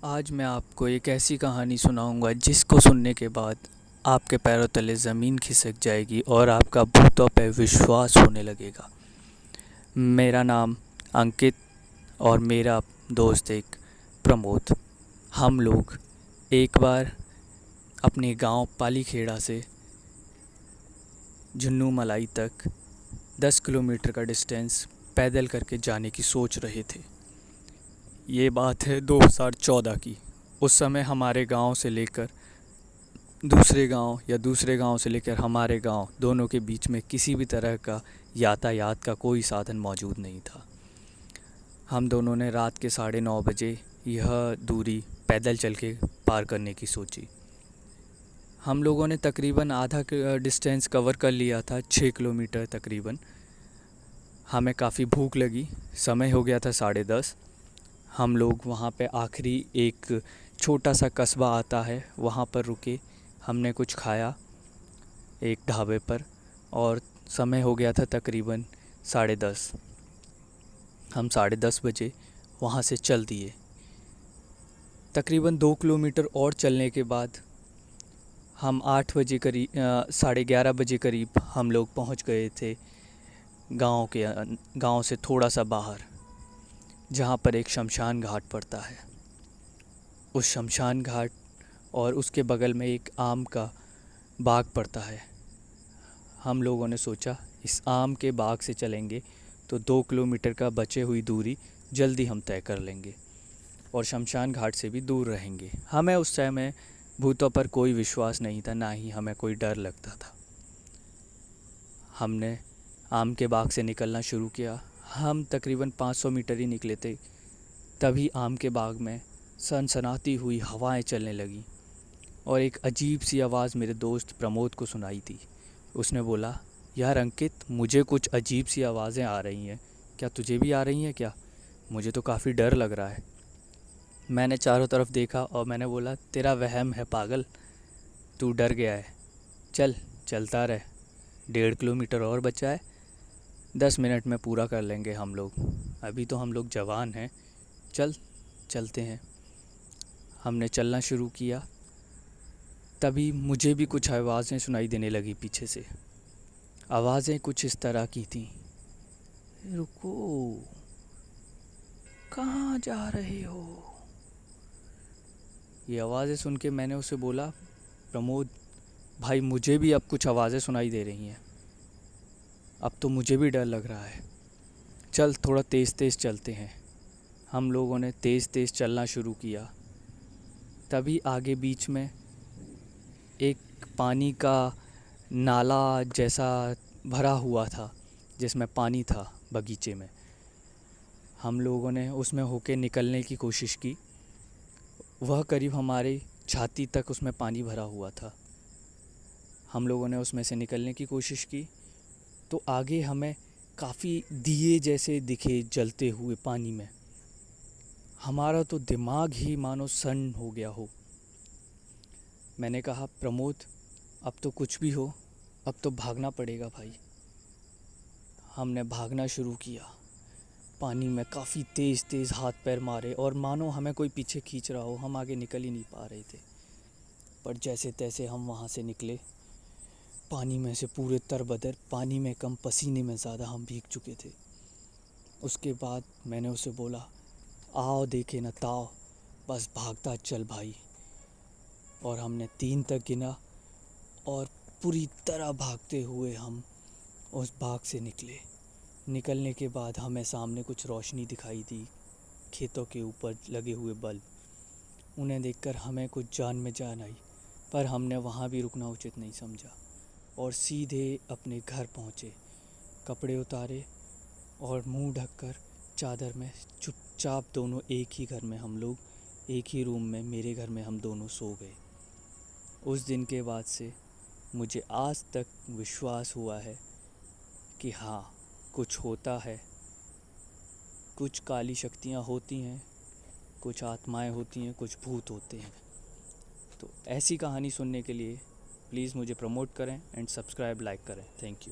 आज मैं आपको एक ऐसी कहानी सुनाऊंगा जिसको सुनने के बाद आपके पैरों तले ज़मीन खिसक जाएगी और आपका भूतों पर विश्वास होने लगेगा। मेरा नाम अंकित और मेरा दोस्त एक प्रमोद। हम लोग एक बार अपने गांव पालीखेड़ा से जुन्नू मलाई तक 10 किलोमीटर का डिस्टेंस पैदल करके जाने की सोच रहे थे। ये बात है 2014 की। उस समय हमारे गांव से लेकर दूसरे गांव या दूसरे गांव से लेकर हमारे गांव दोनों के बीच में किसी भी तरह का यातायात का कोई साधन मौजूद नहीं था। हम दोनों ने रात के 9:30 बजे यह दूरी पैदल चल के पार करने की सोची। हम लोगों ने तकरीबन आधा डिस्टेंस कवर कर लिया था, 6 किलोमीटर तकरीबन। हमें काफ़ी भूख लगी, समय हो गया था 10:30। हम लोग वहाँ पे आखिरी एक छोटा सा कस्बा आता है, वहाँ पर रुके। हमने कुछ खाया एक ढाबे पर और समय हो गया था तकरीबन 10:30। हम 10:30 बजे वहाँ से चल दिए। तकरीबन 2 किलोमीटर और चलने के बाद हम 8 बजे करीब 11:30 बजे करीब हम लोग पहुँच गए थे गांव से थोड़ा सा बाहर, जहाँ पर एक शमशान घाट पड़ता है। उस शमशान घाट और उसके बगल में एक आम का बाग पड़ता है। हम लोगों ने सोचा इस आम के बाग से चलेंगे तो 2 किलोमीटर का बचे हुई दूरी जल्दी हम तय कर लेंगे और शमशान घाट से भी दूर रहेंगे। हमें उस समय भूतों पर कोई विश्वास नहीं था, ना ही हमें कोई डर लगता था। हमने आम के बाग से निकलना शुरू किया। हम तकरीबन 500 मीटर ही निकले थे, तभी आम के बाग में सनसनाती हुई हवाएं चलने लगीं और एक अजीब सी आवाज़ मेरे दोस्त प्रमोद को सुनाई थी। उसने बोला, यार अंकित, मुझे कुछ अजीब सी आवाज़ें आ रही हैं, क्या तुझे भी आ रही हैं क्या? मुझे तो काफ़ी डर लग रहा है। मैंने चारों तरफ देखा और मैंने बोला, तेरा वहम है पागल, तू डर गया है। चलता रहे, 1.5 किलोमीटर और बचा है, 10 मिनट में पूरा कर लेंगे हम लोग। अभी तो हम लोग जवान हैं, चलते हैं। हमने चलना शुरू किया, तभी मुझे भी कुछ आवाज़ें सुनाई देने लगी पीछे से। आवाज़ें कुछ इस तरह की थी, रुको, कहाँ जा रहे हो? ये आवाज़ें सुन के मैंने उसे बोला, प्रमोद भाई, मुझे भी अब कुछ आवाज़ें सुनाई दे रही हैं, अब तो मुझे भी डर लग रहा है। चल थोड़ा तेज़ तेज़ चलते हैं। हम लोगों ने तेज़ तेज़ चलना शुरू किया। तभी आगे बीच में एक पानी का नाला जैसा भरा हुआ था, जिसमें पानी था बगीचे में। हम लोगों ने उसमें होके निकलने की कोशिश की। वह करीब हमारी छाती तक उसमें पानी भरा हुआ था। हम लोगों ने उसमें से निकलने की कोशिश की तो आगे हमें काफ़ी दिए जैसे दिखे जलते हुए पानी में। हमारा तो दिमाग ही मानो सन्न हो गया हो। मैंने कहा, प्रमोद अब तो कुछ भी हो, अब तो भागना पड़ेगा भाई। हमने भागना शुरू किया। पानी में काफ़ी तेज़ तेज़ हाथ पैर मारे और मानो हमें कोई पीछे खींच रहा हो, हम आगे निकल ही नहीं पा रहे थे। पर जैसे तैसे हम वहाँ से निकले, पानी में से पूरे तरबदर, पानी में कम पसीने में ज़्यादा हम भीग चुके थे। उसके बाद मैंने उसे बोला, आओ देखे न ताओ, बस भागता चल भाई। और हमने 3 तक गिना और पूरी तरह भागते हुए हम उस बाग से निकले। निकलने के बाद हमें सामने कुछ रोशनी दिखाई दी, खेतों के ऊपर लगे हुए बल्ब। उन्हें देखकर हमें कुछ जान में जान आई, पर हमने वहाँ भी रुकना उचित नहीं समझा और सीधे अपने घर पहुँचे। कपड़े उतारे और मुंह ढककर चादर में चुपचाप दोनों एक ही घर में, हम लोग एक ही रूम में, मेरे घर में हम दोनों सो गए। उस दिन के बाद से मुझे आज तक विश्वास हुआ है कि हाँ, कुछ होता है, कुछ काली शक्तियाँ होती हैं, कुछ आत्माएं होती हैं, कुछ भूत होते हैं। तो ऐसी कहानी सुनने के लिए प्लीज़ मुझे प्रमोट करें एंड सब्सक्राइब, लाइक करें। Thank you.